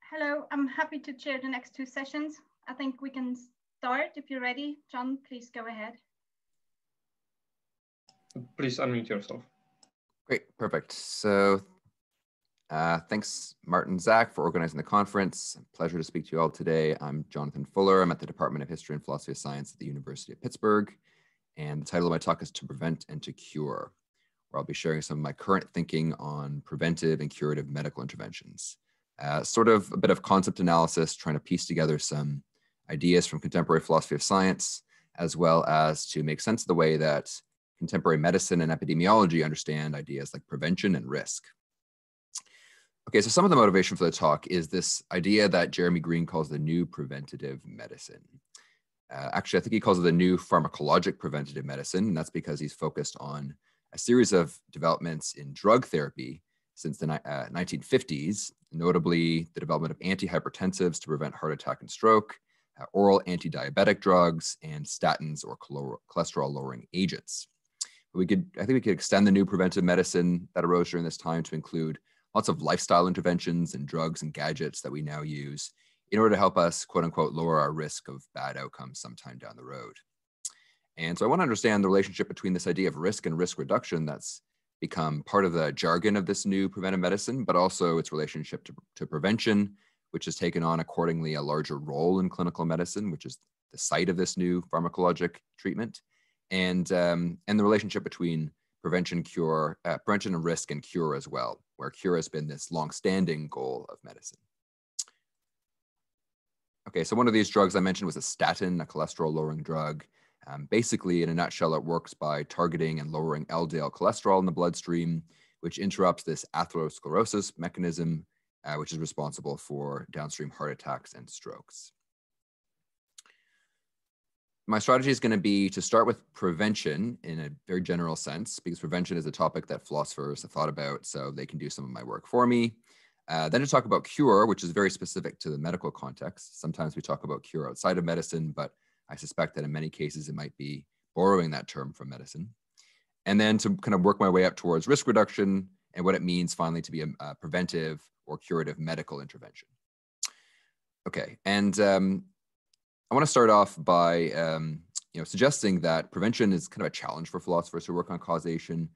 Hello, I'm happy to chair the next two sessions. I think we can start if you're ready. John, please go ahead. Please unmute yourself. Great, perfect. So thanks, Martin, Zach, for organizing the conference. Pleasure to speak to you all today. I'm Jonathan Fuller. I'm at the Department of History and Philosophy of Science at the University of Pittsburgh. And the title of my talk is To Prevent and to Cure, where I'll be sharing some of my current thinking on preventive and curative medical interventions. Sort of a bit of concept analysis, trying to piece together some ideas from contemporary philosophy of science, as well as to make sense of the way that contemporary medicine and epidemiology understand ideas like prevention and risk. Okay, so some of the motivation for the talk is this idea that Jeremy Green calls the new preventative medicine. Actually, I think he calls it the new pharmacologic preventative medicine, and that's because he's focused on a series of developments in drug therapy since the 1950s, notably the development of antihypertensives to prevent heart attack and stroke, oral anti-diabetic drugs, and statins or cholesterol-lowering agents. I think we could extend the new preventive medicine that arose during this time to include lots of lifestyle interventions and drugs and gadgets that we now use in order to help us, quote unquote, lower our risk of bad outcomes sometime down the road. And so I want to understand the relationship between this idea of risk and risk reduction that's become part of the jargon of this new preventive medicine, but also its relationship to prevention, which has taken on accordingly a larger role in clinical medicine, which is the site of this new pharmacologic treatment, and the relationship between prevention and risk and cure as well, where cure has been this long-standing goal of medicine. Okay, so one of these drugs I mentioned was a statin, a cholesterol-lowering drug. Basically, in a nutshell, it works by targeting and lowering LDL cholesterol in the bloodstream, which interrupts this atherosclerosis mechanism, which is responsible for downstream heart attacks and strokes. My strategy is going to be to start with prevention in a very general sense, because prevention is a topic that philosophers have thought about, so they can do some of my work for me. Then to talk about cure, which is very specific to the medical context. Sometimes we talk about cure outside of medicine, but I suspect that in many cases it might be borrowing that term from medicine. And then to kind of work my way up towards risk reduction and what it means finally to be a preventive or curative medical intervention. Okay, and I want to start off by suggesting that prevention is kind of a challenge for philosophers who work on causation,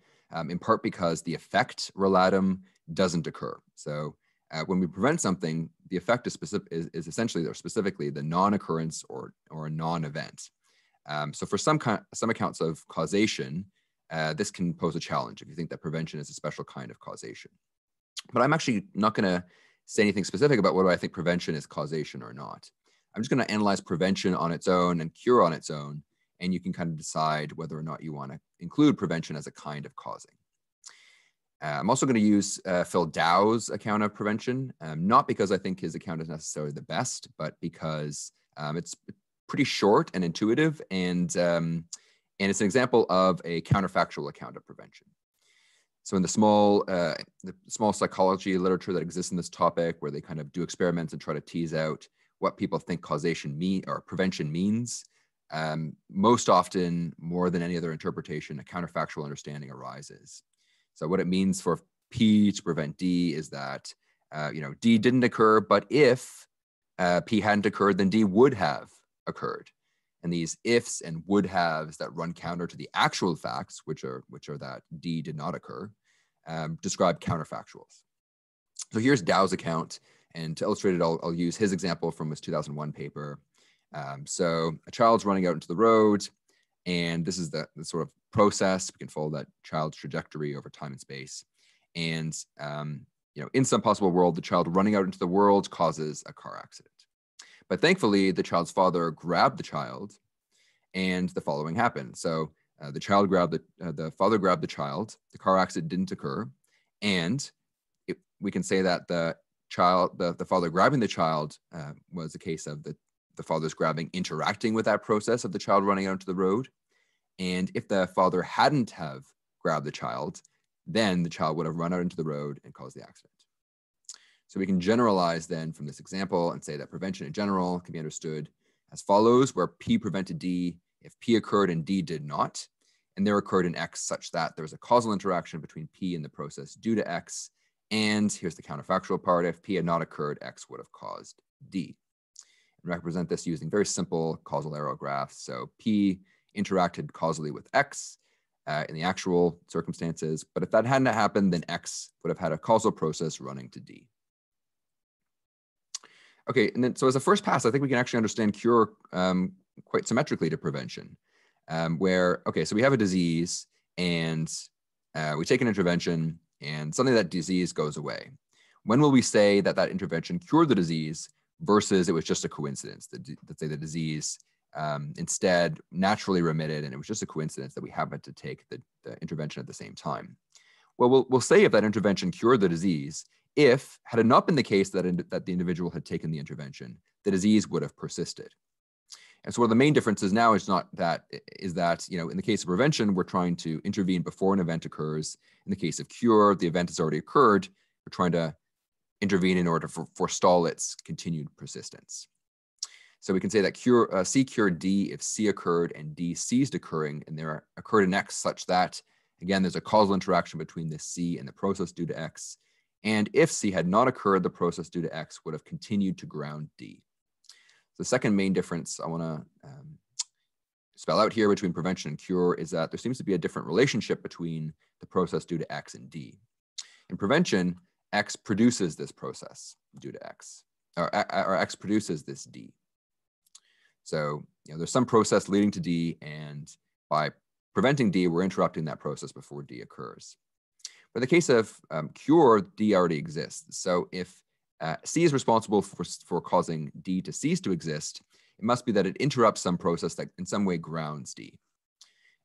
in part because the effect relatum doesn't occur. So when we prevent something, the effect is essentially or specifically the non-occurrence or a non-event. So for some accounts of causation, this can pose a challenge if you think that prevention is a special kind of causation. But I'm actually not going to say anything specific about whether I think prevention is causation or not. I'm just going to analyze prevention on its own and cure on its own, and you can kind of decide whether or not you want to include prevention as a kind of causing. I'm also going to use Phil Dow's account of prevention, not because I think his account is necessarily the best, but because it's pretty short and intuitive, and it's an example of a counterfactual account of prevention. So in the small psychology literature that exists in this topic, where they kind of do experiments and try to tease out what people think causation or prevention means, most often, more than any other interpretation, a counterfactual understanding arises. So what it means for P to prevent D is that, D didn't occur, but if P hadn't occurred, then D would have occurred. And these ifs and would haves that run counter to the actual facts, which are that D did not occur, describe counterfactuals. So here's Dow's account. And to illustrate it, I'll use his example from his 2001 paper. So a child's running out into the road, and this is the sort of process. We can follow that child's trajectory over time and space. And in some possible world, the child running out into the world causes a car accident. But thankfully, the child's father grabbed the child, and the following happened. So the father grabbed the child. The car accident didn't occur, and we can say that the father grabbing the child was a case of the father's grabbing interacting with that process of the child running out into the road. And if the father hadn't have grabbed the child, then the child would have run out into the road and caused the accident. So we can generalize then from this example and say that prevention in general can be understood as follows, where P prevented D if P occurred and D did not, and there occurred in X such that there was a causal interaction between P and the process due to X, And here's the counterfactual part. If P had not occurred, X would have caused D. And represent this using very simple causal arrow graphs. So P interacted causally with X in the actual circumstances. But if that hadn't happened, then X would have had a causal process running to D. Okay, and then so as a first pass, I think we can actually understand cure quite symmetrically to prevention, where, okay, so we have a disease and we take an intervention and suddenly that disease goes away. When will we say that that intervention cured the disease versus it was just a coincidence? Let's say the disease instead naturally remitted and it was just a coincidence that we happened to take the intervention at the same time. Well, we'll say if that intervention cured the disease, if, had it not been the case that the individual had taken the intervention, the disease would have persisted. And so one of the main differences now is that, you know, in the case of prevention, we're trying to intervene before an event occurs. In the case of cure, the event has already occurred. We're trying to intervene in order to forestall its continued persistence. So we can say that C cured D if C occurred and D ceased occurring, and there occurred in X such that, again, there's a causal interaction between the C and the process due to X. And if C had not occurred, the process due to X would have continued to ground D. The second main difference I want to spell out here between prevention and cure is that there seems to be a different relationship between the process due to X and D. In prevention, X produces this process due to X, or X produces this D. So, you know, there's some process leading to D, and by preventing D, we're interrupting that process before D occurs. But in the case of cure, D already exists. So if C is responsible for causing D to cease to exist, it must be that it interrupts some process that in some way grounds D.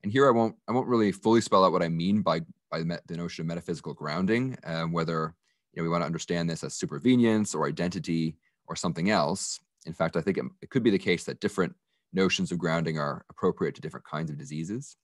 And here I won't really fully spell out what I mean by the notion of metaphysical grounding, whether, you know, we want to understand this as supervenience or identity or something else. In fact, I think it could be the case that different notions of grounding are appropriate to different kinds of diseases.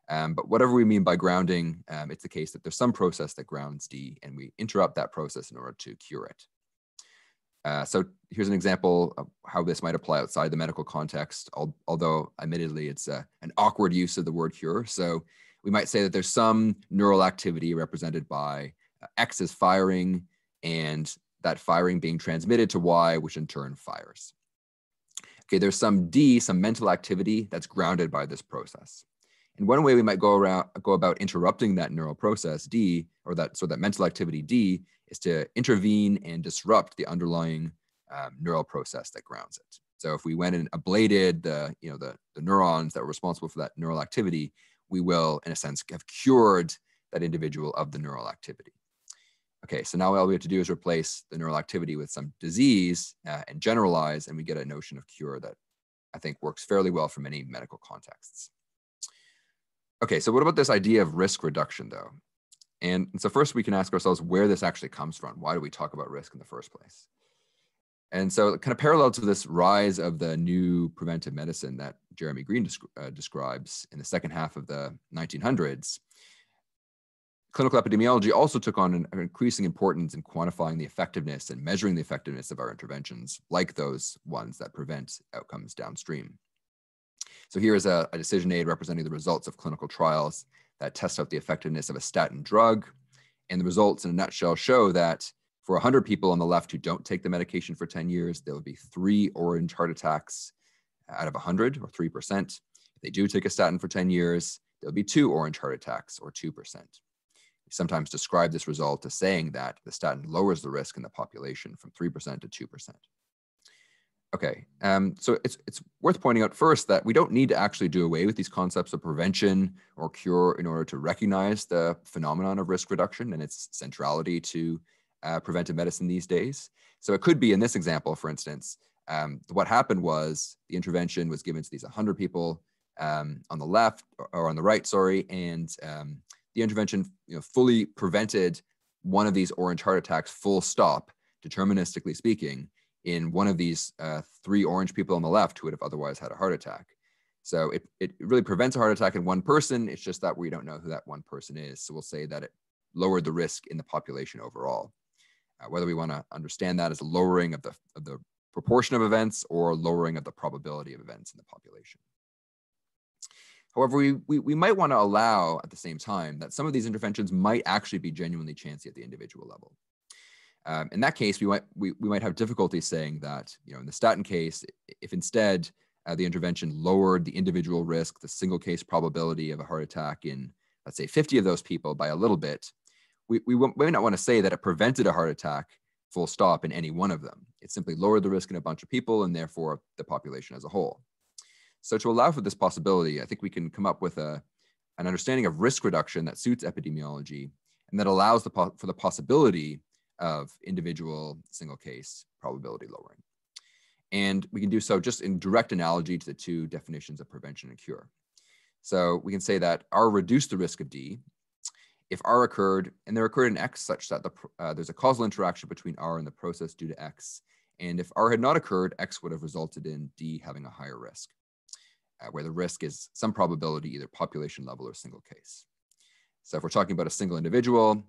But whatever we mean by grounding, it's the case that there's some process that grounds D, and we interrupt that process in order to cure it. So here's an example of how this might apply outside the medical context, although admittedly it's an awkward use of the word cure. So we might say that there's some neural activity represented by X is firing, and that firing being transmitted to Y, which in turn fires. Okay, there's some D, some mental activity that's grounded by this process. And one way we might go about interrupting that neural process D, or that mental activity D, is to intervene and disrupt the underlying neural process that grounds it. So if we went and ablated the neurons that were responsible for that neural activity, we will, in a sense, have cured that individual of the neural activity. Okay, so now all we have to do is replace the neural activity with some disease and generalize, and we get a notion of cure that I think works fairly well for many medical contexts. Okay, so what about this idea of risk reduction, though? And so first we can ask ourselves where this actually comes from. Why do we talk about risk in the first place? And so kind of parallel to this rise of the new preventive medicine that Jeremy Green describes in the second half of the 1900s, clinical epidemiology also took on an increasing importance in quantifying the effectiveness and measuring the effectiveness of our interventions, like those ones that prevent outcomes downstream. So here is a decision aid representing the results of clinical trials that test out the effectiveness of a statin drug. And the results in a nutshell show that for 100 people on the left who don't take the medication for 10 years, there will be 3 orange heart attacks out of 100, or 3%. If they do take a statin for 10 years, there'll be 2 orange heart attacks, or 2%. We sometimes describe this result as saying that the statin lowers the risk in the population from 3% to 2%. Okay, so it's worth pointing out first that we don't need to actually do away with these concepts of prevention or cure in order to recognize the phenomenon of risk reduction and its centrality to preventive medicine these days. So it could be in this example, for instance, what happened was the intervention was given to these 100 people on the left or on the right, sorry, and the intervention fully prevented one of these orange heart attacks full stop, deterministically speaking, in one of these 3 orange people on the left who would have otherwise had a heart attack. So it really prevents a heart attack in one person. It's just that we don't know who that one person is. So we'll say that it lowered the risk in the population overall. Whether we want to understand that as a lowering of the proportion of events or lowering of the probability of events in the population. However, we might want to allow at the same time that some of these interventions might actually be genuinely chancy at the individual level. In that case, we might have difficulty saying that, in the statin case, if instead the intervention lowered the individual risk, the single case probability of a heart attack in, let's say, 50 of those people by a little bit, we may not want to say that it prevented a heart attack full stop in any one of them. It simply lowered the risk in a bunch of people and therefore the population as a whole. So to allow for this possibility, I think we can come up with an understanding of risk reduction that suits epidemiology and that allows for the possibility of individual single case probability lowering. And we can do so just in direct analogy to the two definitions of prevention and cure. So we can say that R reduced the risk of D if R occurred, and there occurred in X such that there's a causal interaction between R and the process due to X. And if R had not occurred, X would have resulted in D having a higher risk, where the risk is some probability, either population level or single case. So if we're talking about a single individual,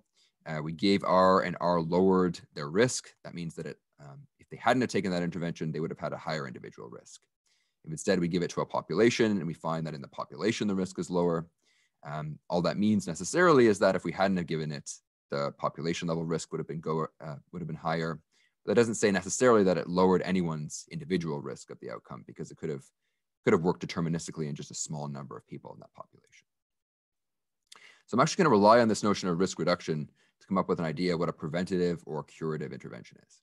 we gave R and R lowered their risk. That means that if they hadn't have taken that intervention, they would have had a higher individual risk. If instead we give it to a population and we find that in the population the risk is lower, all that means necessarily is that if we hadn't have given it, the population level risk would have been higher. But that doesn't say necessarily that it lowered anyone's individual risk of the outcome, because it could have worked deterministically in just a small number of people in that population. So I'm actually going to rely on this notion of risk reduction to come up with an idea of what a preventative or curative intervention is.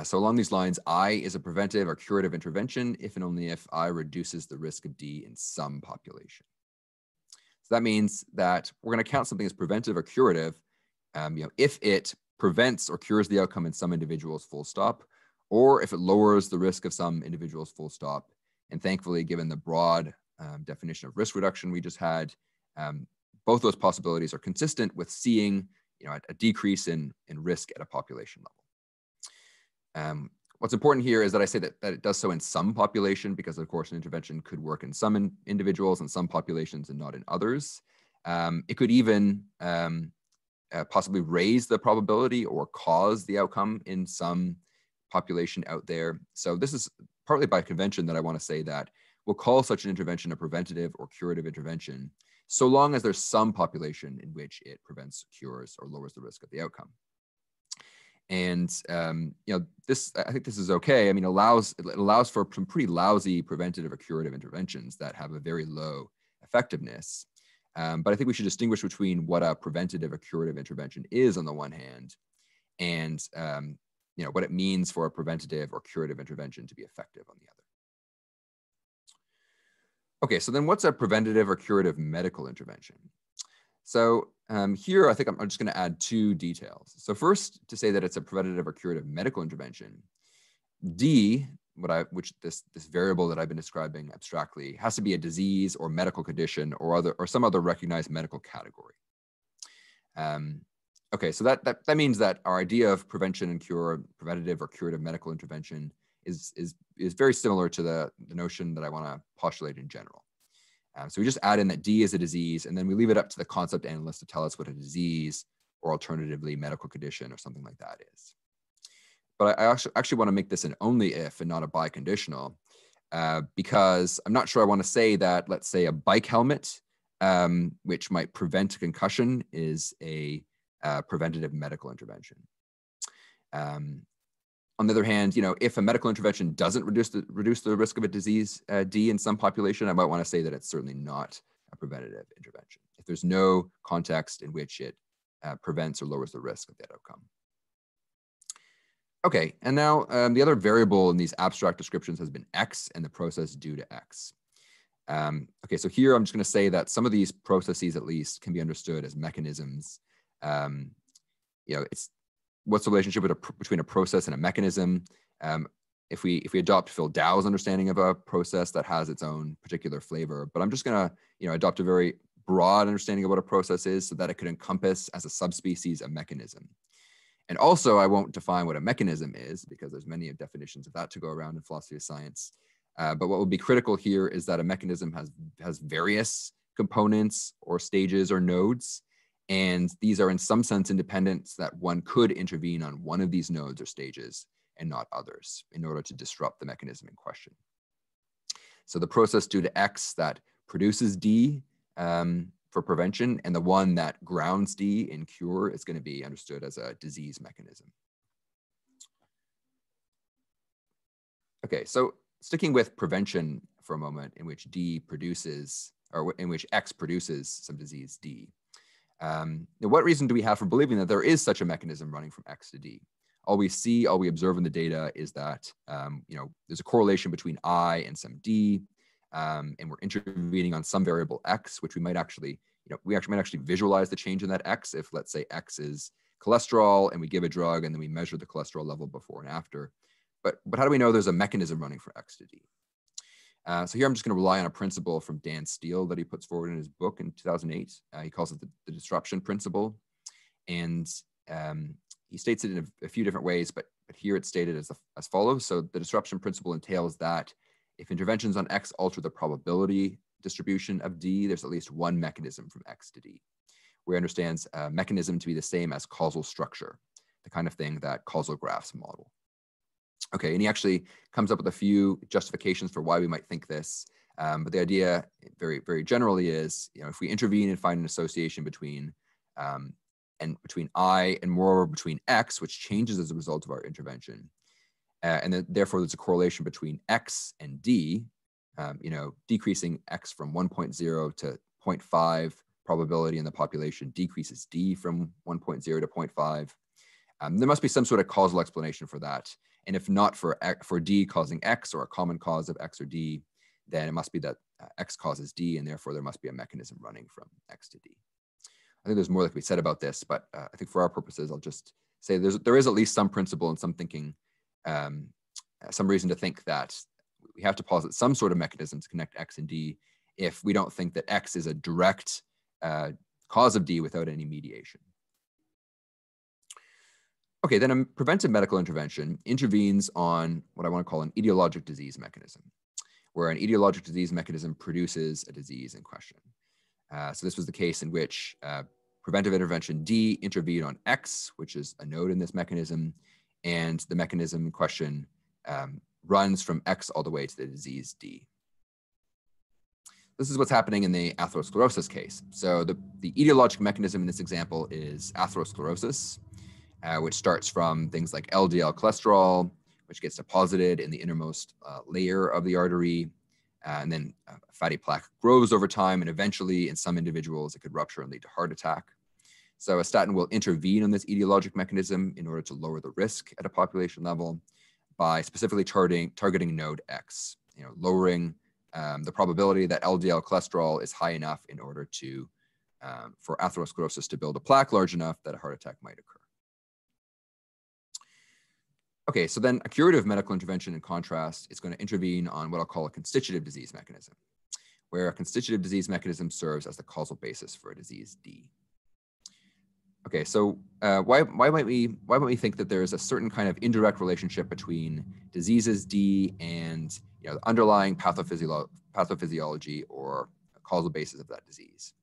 So along these lines, I is a preventive or curative intervention if and only if I reduces the risk of D in some population. So that means that we're going to count something as preventive or curative, if it prevents or cures the outcome in some individuals full stop, or if it lowers the risk of some individuals full stop. And thankfully, given the broad definition of risk reduction we just had, both those possibilities are consistent with seeing a decrease in risk at a population level. What's important here is that I say that it does so in some population, because of course an intervention could work in some individuals and some populations and not in others. It could even possibly raise the probability or cause the outcome in some population out there. So this is partly by convention that I want to say that we'll call such an intervention a preventative or curative intervention, so long as there's some population in which it prevents, cures, or lowers the risk of the outcome. And I think this is okay. I mean, it allows for some pretty lousy preventative or curative interventions that have a very low effectiveness. But I think we should distinguish between what a preventative or curative intervention is on the one hand, and what it means for a preventative or curative intervention to be effective on the other. Okay, so then what's a preventative or curative medical intervention? So here, I think I'm just going to add two details. So first, to say that it's a preventative or curative medical intervention, D, this variable that I've been describing abstractly, has to be a disease or medical condition or some other recognized medical category. Okay, so that means that our idea of prevention and cure, preventative or curative medical intervention, is very similar to the notion that I want to postulate in general. So we just add in that D is a disease, and then we leave it up to the concept analyst to tell us what a disease or alternatively medical condition or something like that is. But I actually want to make this an only if and not a biconditional, because I'm not sure I want to say that, let's say, a bike helmet, which might prevent a concussion, is a preventative medical intervention. On the other hand, if a medical intervention doesn't reduce the risk of a disease D in some population, I might want to say that it's certainly not a preventative intervention if there's no context in which it prevents or lowers the risk of that outcome. Okay, and now the other variable in these abstract descriptions has been X and the process due to X. Okay, so here I'm just going to say that some of these processes, at least, can be understood as mechanisms. What's the relationship between a process and a mechanism? If we adopt Phil Dow's understanding of a process, that has its own particular flavor, but I'm just going to adopt a very broad understanding of what a process is, so that it could encompass as a subspecies a mechanism. And also, I won't define what a mechanism is, because there's many definitions of that to go around in philosophy of science. But what will be critical here is that a mechanism has various components or stages or nodes. And these are in some sense independent, so that one could intervene on one of these nodes or stages and not others in order to disrupt the mechanism in question. So the process due to X that produces D for prevention, and the one that grounds D in cure is going to be understood as a disease mechanism. Okay, so sticking with prevention for a moment, in which D produces, or in which X produces some disease D. What reason do we have for believing that there is such a mechanism running from X to D? All we see, all we observe in the data is that there's a correlation between I and some D, and we're intervening on some variable X, which we might actually, we might actually visualize the change in that X if, let's say, X is cholesterol, and we give a drug, and then we measure the cholesterol level before and after. But how do we know there's a mechanism running from X to D? So here I'm just going to rely on a principle from Dan Steele that he puts forward in his book in 2008. He calls it the disruption principle. And he states it in a few different ways, but here it's stated as follows. So the disruption principle entails that if interventions on X alter the probability distribution of D, there's at least one mechanism from X to D, where he understands mechanism to be the same as causal structure, the kind of thing that causal graphs model. Okay, and he actually comes up with a few justifications for why we might think this. But the idea, very, very generally, is if we intervene and find an association between I and moreover between X, which changes as a result of our intervention, and then therefore there's a correlation between X and D, decreasing X from 1.0 to 0.5 probability in the population decreases D from 1.0 to 0.5. There must be some sort of causal explanation for that. And if not for D causing X, or a common cause of X or D, then it must be that X causes D, and therefore there must be a mechanism running from X to D. I think there's more that can be said about this, but I think for our purposes, I'll just say there is at least some principle and some thinking, some reason to think that we have to posit some sort of mechanism to connect X and D if we don't think that X is a direct cause of D without any mediation. Okay, then a preventive medical intervention intervenes on what I want to call an etiologic disease mechanism, where an etiologic disease mechanism produces a disease in question. So this was the case in which preventive intervention D intervened on X, which is a node in this mechanism, and the mechanism in question runs from X all the way to the disease D. This is what's happening in the atherosclerosis case. So the etiologic mechanism in this example is atherosclerosis, which starts from things like LDL cholesterol, which gets deposited in the innermost layer of the artery, and then fatty plaque grows over time, and eventually in some individuals, it could rupture and lead to heart attack. So a statin will intervene on this etiologic mechanism in order to lower the risk at a population level by specifically targeting node X, lowering the probability that LDL cholesterol is high enough in order to for atherosclerosis to build a plaque large enough that a heart attack might occur. Okay, so then a curative medical intervention, in contrast, is going to intervene on what I'll call a constitutive disease mechanism, where a constitutive disease mechanism serves as the causal basis for a disease D. Okay, so why might we think that there is a certain kind of indirect relationship between diseases D and the underlying pathophysiology or causal basis of that disease?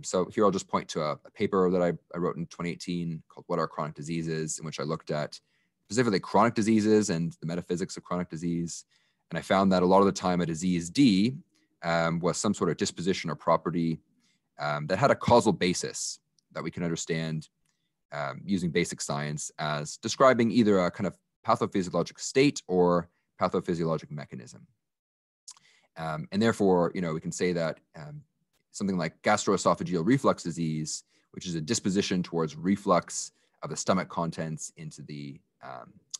So here I'll just point to a paper that I wrote in 2018 called "What Are Chronic Diseases?", in which I looked at specifically chronic diseases and the metaphysics of chronic disease. And I found that a lot of the time a disease D was some sort of disposition or property that had a causal basis that we can understand using basic science as describing either a kind of pathophysiologic state or pathophysiologic mechanism. And therefore, we can say that something like gastroesophageal reflux disease, which is a disposition towards reflux of the stomach contents into the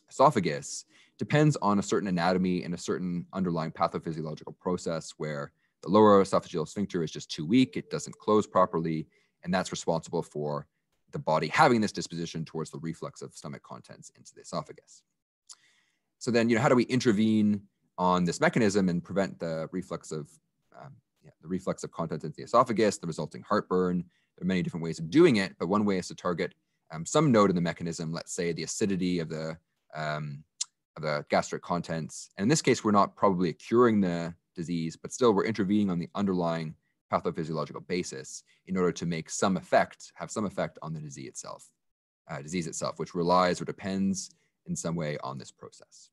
esophagus, depends on a certain anatomy and a certain underlying pathophysiological process where the lower esophageal sphincter is just too weak, it doesn't close properly, and that's responsible for the body having this disposition towards the reflux of stomach contents into the esophagus. So then, how do we intervene on this mechanism and prevent the reflux of contents into the esophagus, the resulting heartburn? There are many different ways of doing it, but one way is to target some node in the mechanism, let's say the acidity of the gastric contents. And in this case, we're not probably curing the disease, but still we're intervening on the underlying pathophysiological basis in order to make have some effect on the disease itself, which relies or depends in some way on this process.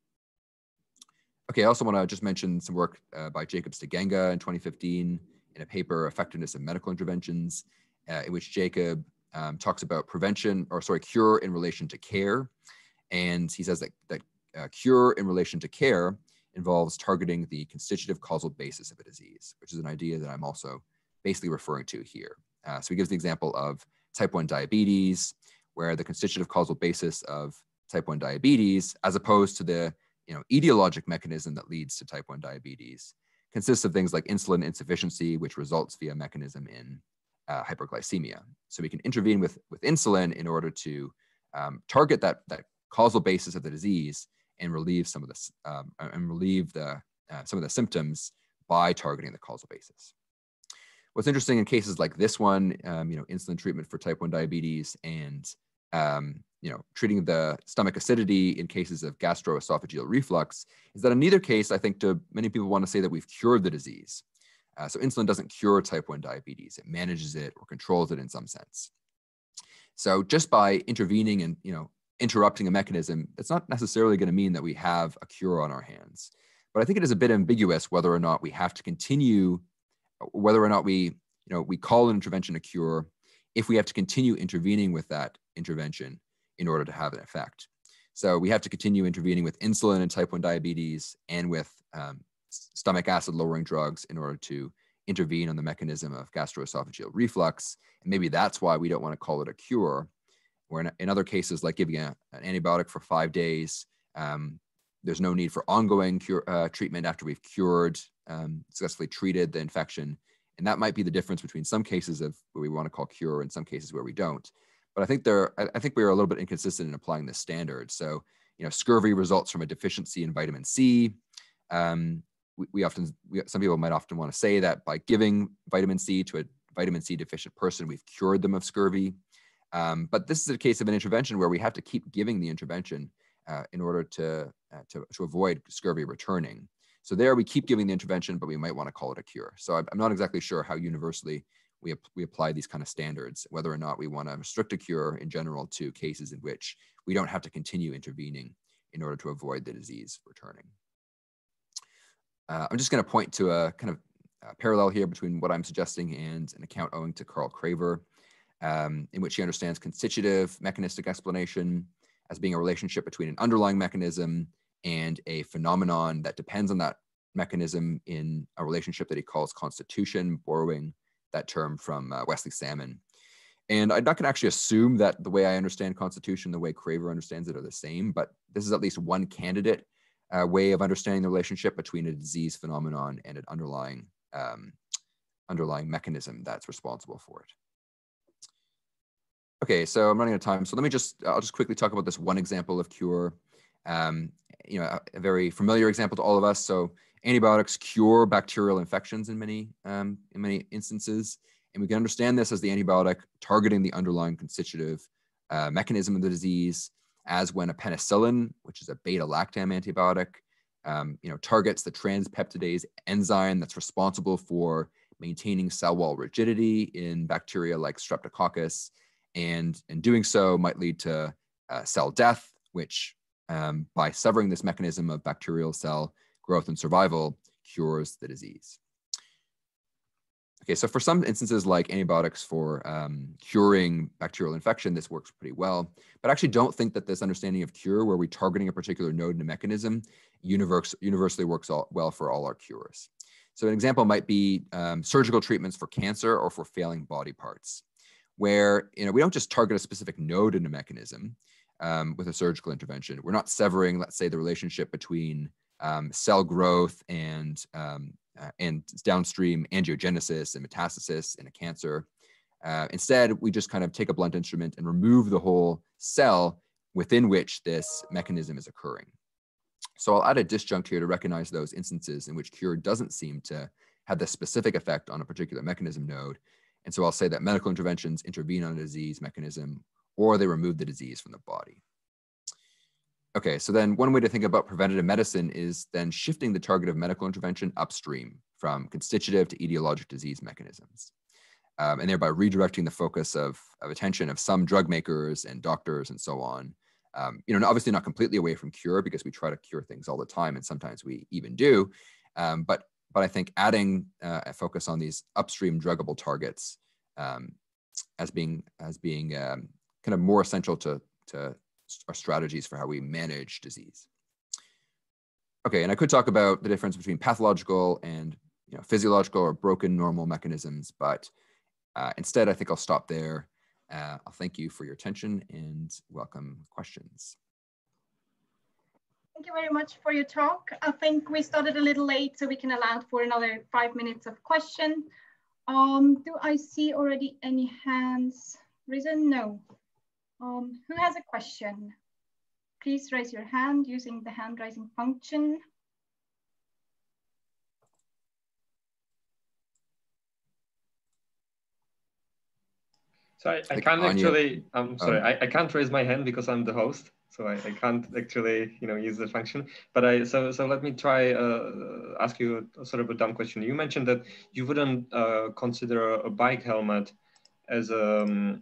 Okay, I also want to just mention some work by Jacob Stiganga in 2015 in a paper, Effectiveness of Medical Interventions, in which Jacob talks about cure in relation to care. And he says that cure in relation to care involves targeting the constitutive causal basis of a disease, which is an idea that I'm also basically referring to here. So he gives the example of type 1 diabetes, where the constitutive causal basis of type 1 diabetes, as opposed to the etiologic mechanism that leads to type 1 diabetes, consists of things like insulin insufficiency, which results via mechanism in hyperglycemia. So we can intervene with insulin in order to target that causal basis of the disease and relieve some of the some of the symptoms by targeting the causal basis. What's interesting in cases like this one, insulin treatment for type 1 diabetes and treating the stomach acidity in cases of gastroesophageal reflux, is that in neither case, I think many people want to say that we've cured the disease. So insulin doesn't cure type 1 diabetes. It manages it or controls it in some sense. So just by intervening and interrupting a mechanism, it's not necessarily going to mean that we have a cure on our hands. But I think it is a bit ambiguous whether or not we have to continue, whether or not we call an intervention a cure, if we have to continue intervening with that intervention in order to have an effect. So we have to continue intervening with insulin in type 1 diabetes and with stomach acid lowering drugs in order to intervene on the mechanism of gastroesophageal reflux. And maybe that's why we don't want to call it a cure. Where in other cases, like giving an antibiotic for 5 days, there's no need for ongoing treatment after we've successfully treated the infection. And that might be the difference between some cases of where we want to call cure and some cases where we don't. But I think we are a little bit inconsistent in applying this standard. So, scurvy results from a deficiency in vitamin C. Some people might often want to say that by giving vitamin C to a vitamin C deficient person, we've cured them of scurvy. But this is a case of an intervention where we have to keep giving the intervention in order to avoid scurvy returning. So there we keep giving the intervention, but we might want to call it a cure. So I'm not exactly sure how universally we apply these kind of standards, whether or not we want to restrict a cure in general to cases in which we don't have to continue intervening in order to avoid the disease returning. I'm just going to point to a kind of parallel here between what I'm suggesting and an account owing to Carl Craver, in which he understands constitutive mechanistic explanation as being a relationship between an underlying mechanism and a phenomenon that depends on that mechanism in a relationship that he calls constitution, borrowing that term from Wesley Salmon. And I'm not going to actually assume that the way I understand constitution, the way Craver understands it are the same, but this is at least one candidate way of understanding the relationship between a disease phenomenon and an underlying mechanism that's responsible for it. Okay, so I'm running out of time. So I'll just quickly talk about this one example of cure. A very familiar example to all of us. So antibiotics cure bacterial infections in many instances. And we can understand this as the antibiotic targeting the underlying constitutive mechanism of the disease, as when a penicillin, which is a beta-lactam antibiotic, targets the transpeptidase enzyme that's responsible for maintaining cell wall rigidity in bacteria like Streptococcus, and in doing so might lead to cell death, which by severing this mechanism of bacterial cell growth and survival cures the disease. Okay, so for some instances like antibiotics for curing bacterial infection, this works pretty well, but I actually don't think that this understanding of cure, where we're targeting a particular node in a mechanism, universally works well for all our cures. So an example might be surgical treatments for cancer or for failing body parts, where we don't just target a specific node in a mechanism with a surgical intervention. We're not severing, let's say, the relationship between cell growth and downstream angiogenesis and metastasis in a cancer. Instead, we just kind of take a blunt instrument and remove the whole cell within which this mechanism is occurring. So I'll add a disjunct here to recognize those instances in which cure doesn't seem to have the specific effect on a particular mechanism node. And so I'll say that medical interventions intervene on a disease mechanism, or they remove the disease from the body. Okay, so then one way to think about preventative medicine is then shifting the target of medical intervention upstream from constitutive to etiologic disease mechanisms, and thereby redirecting the focus of attention of some drug makers and doctors and so on Obviously not completely away from cure, because we try to cure things all the time, and sometimes we even do. But I think adding a focus on these upstream druggable targets as being kind of more essential to our strategies for how we manage disease. Okay, and I could talk about the difference between pathological and physiological or broken normal mechanisms, but instead I think I'll stop there. I'll thank you for your attention and welcome questions. Thank you very much for your talk. I think we started a little late, so we can allow for another 5 minutes of question. Do I see already any hands risen? No. Who has a question? Please raise your hand using the hand raising function. So I can't actually, I'm sorry, I can't raise my hand because I'm the host. So I can't actually, use the function. But so let me try ask you a sort of a dumb question. You mentioned that you wouldn't consider a bike helmet as a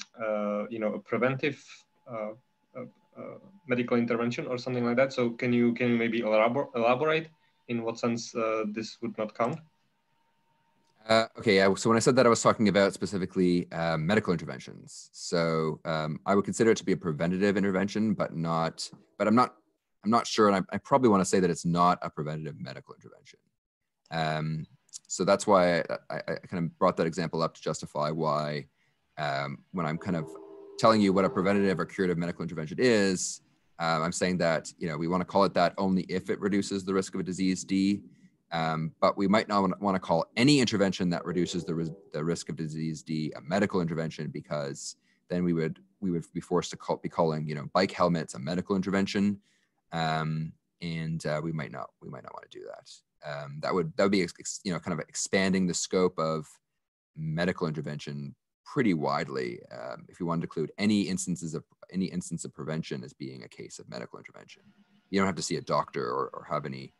preventive medical intervention or something like that. So can you maybe elaborate in what sense this would not count? Okay, so when I said that, I was talking about specifically medical interventions. So I would consider it to be a preventative intervention, but I'm not sure, and I probably want to say that it's not a preventative medical intervention. So that's why I kind of brought that example up to justify why when I'm kind of telling you what a preventative or curative medical intervention is, I'm saying that we want to call it that only if it reduces the risk of a disease D. But we might not want to call any intervention that reduces the risk of disease D a medical intervention, because then we would be forced to be calling bike helmets a medical intervention, and we might not want to do that. That would be kind of expanding the scope of medical intervention pretty widely if we wanted to include any instance of prevention as being a case of medical intervention. You don't have to see a doctor or have any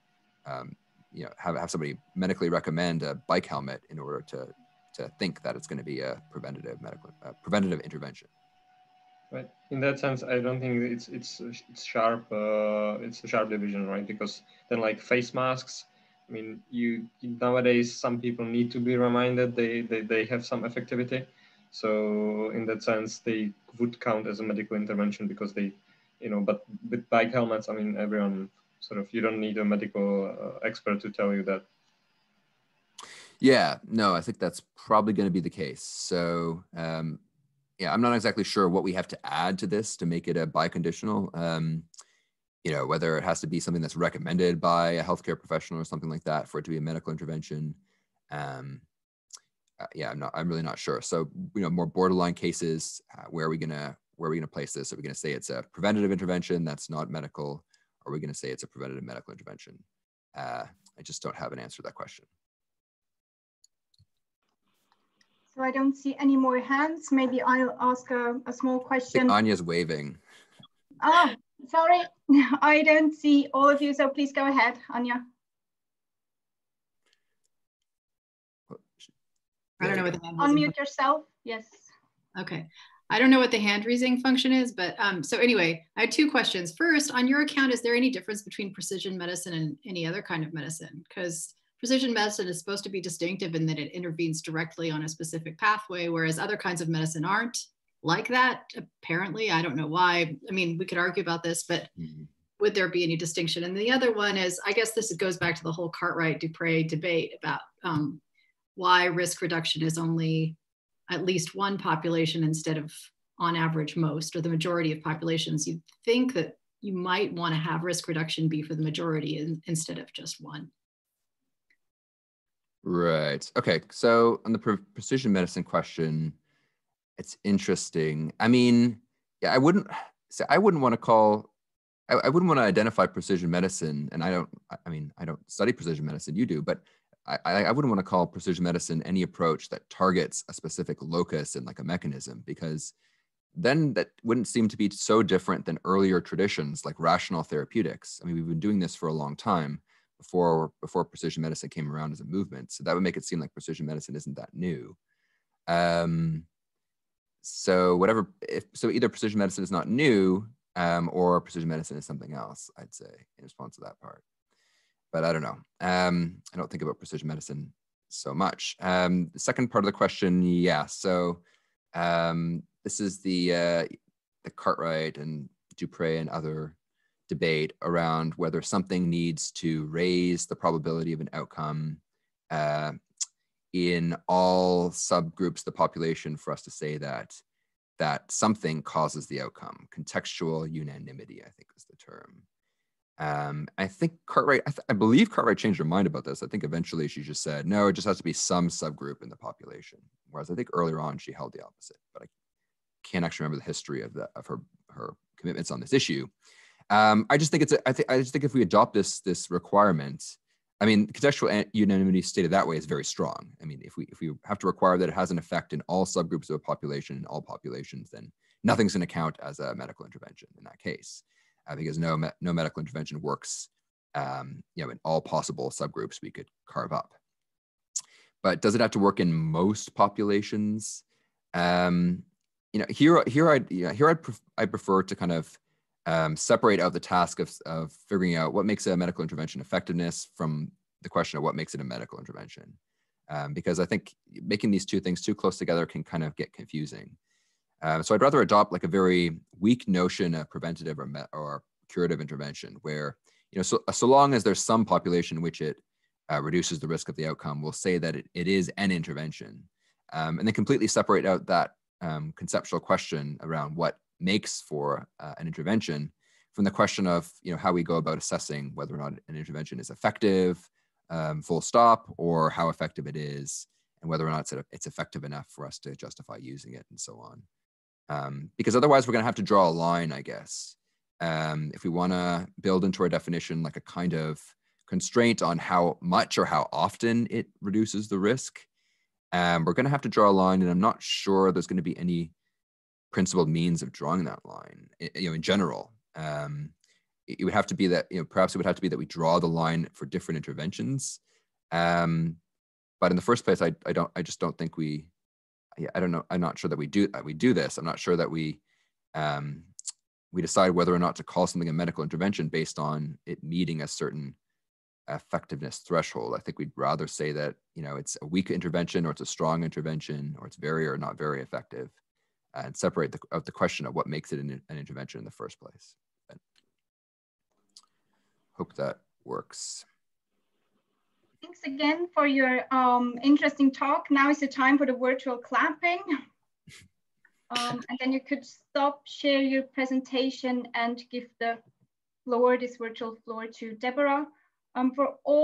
have somebody medically recommend a bike helmet in order to think that it's going to be a preventative intervention. Right. In that sense, I don't think it's sharp. It's a sharp division, right? Because then, like face masks, I mean, nowadays some people need to be reminded they have some effectivity. So in that sense, they would count as a medical intervention because they, But with bike helmets, I mean, everyone sort of, you don't need a medical expert to tell you that. Yeah, no, I think that's probably going to be the case. So yeah, I'm not exactly sure what we have to add to this to make it a biconditional. Whether it has to be something that's recommended by a healthcare professional or something like that for it to be a medical intervention. Yeah, I'm really not sure. So, more borderline cases, where are we gonna place this? Are we gonna say it's a preventative intervention that's not medical? Or are we gonna say it's a preventative medical intervention? I just don't have an answer to that question. So I don't see any more hands. Maybe I'll ask a small question. I think Anya's waving. Oh, sorry. I don't see all of you, so please go ahead, Anya. I don't know what the hand unmute yourself. Yes. Okay. I don't know what the hand raising function is, but so anyway, I had two questions. First, on your account, is there any difference between precision medicine and any other kind of medicine? Because precision medicine is supposed to be distinctive in that it intervenes directly on a specific pathway, whereas other kinds of medicine aren't like that. Apparently, I don't know why. I mean, we could argue about this, but would there be any distinction? And the other one is, I guess this goes back to the whole Cartwright-Dupre debate about why risk reduction is only at least one population instead of on average most, or the majority of populations. You'd think that you might want to have risk reduction be for the majority instead of just one. Right. Okay. So on the precision medicine question, it's interesting. I mean, yeah, I wouldn't want to identify precision medicine, and I don't study precision medicine, you do, but I wouldn't want to call precision medicine any approach that targets a specific locus and like a mechanism, because then that wouldn't seem to be so different than earlier traditions like rational therapeutics. I mean, we've been doing this for a long time before precision medicine came around as a movement. So that would make it seem like precision medicine isn't that new. So either precision medicine is not new, or precision medicine is something else, I'd say, in response to that part. But I don't know. I don't think about precision medicine so much. The second part of the question, yeah. So this is the Cartwright and Dupre and other debate around whether something needs to raise the probability of an outcome in all subgroups of the population for us to say that something causes the outcome. Contextual unanimity, I think is the term. I think Cartwright, I believe Cartwright changed her mind about this. I think eventually she just said, no, it just has to be some subgroup in the population. Whereas I think earlier on she held the opposite, but I can't actually remember the history of her commitments on this issue. I just think I just think if we adopt this requirement, I mean, contextual unanimity stated that way is very strong. I mean, if we have to require that it has an effect in all subgroups of a population, in all populations, then nothing's going to count as a medical intervention in that case, because no medical intervention works, in all possible subgroups we could carve up. But does it have to work in most populations? Here I'd prefer to kind of separate out the task of figuring out what makes a medical intervention effectiveness from the question of what makes it a medical intervention. Because I think making these two things too close together can kind of get confusing. So I'd rather adopt like a very weak notion of preventative or curative intervention where, so long as there's some population in which it reduces the risk of the outcome, we'll say that it is an intervention. And then completely separate out that conceptual question around what makes for an intervention from the question of how we go about assessing whether or not an intervention is effective, full stop, or how effective it is, and whether or not it's effective enough for us to justify using it, and so on. Because otherwise we're going to have to draw a line, I guess, if we want to build into our definition like a kind of constraint on how much or how often it reduces the risk. We're going to have to draw a line, and I'm not sure there's going to be any principled means of drawing that line, in general. It would have to be that, perhaps it would have to be that we draw the line for different interventions. But in the first place, I just don't think I don't know. I'm not sure that we do this. I'm not sure that we decide whether or not to call something a medical intervention based on it meeting a certain effectiveness threshold. I think we'd rather say that, it's a weak intervention, or it's a strong intervention, or it's very or not very effective, and separate the question of what makes it an intervention in the first place. But hope that works. Thanks again for your interesting talk. Now is the time for the virtual clapping. And then you could stop, share your presentation, and give this virtual floor to Deborah. For all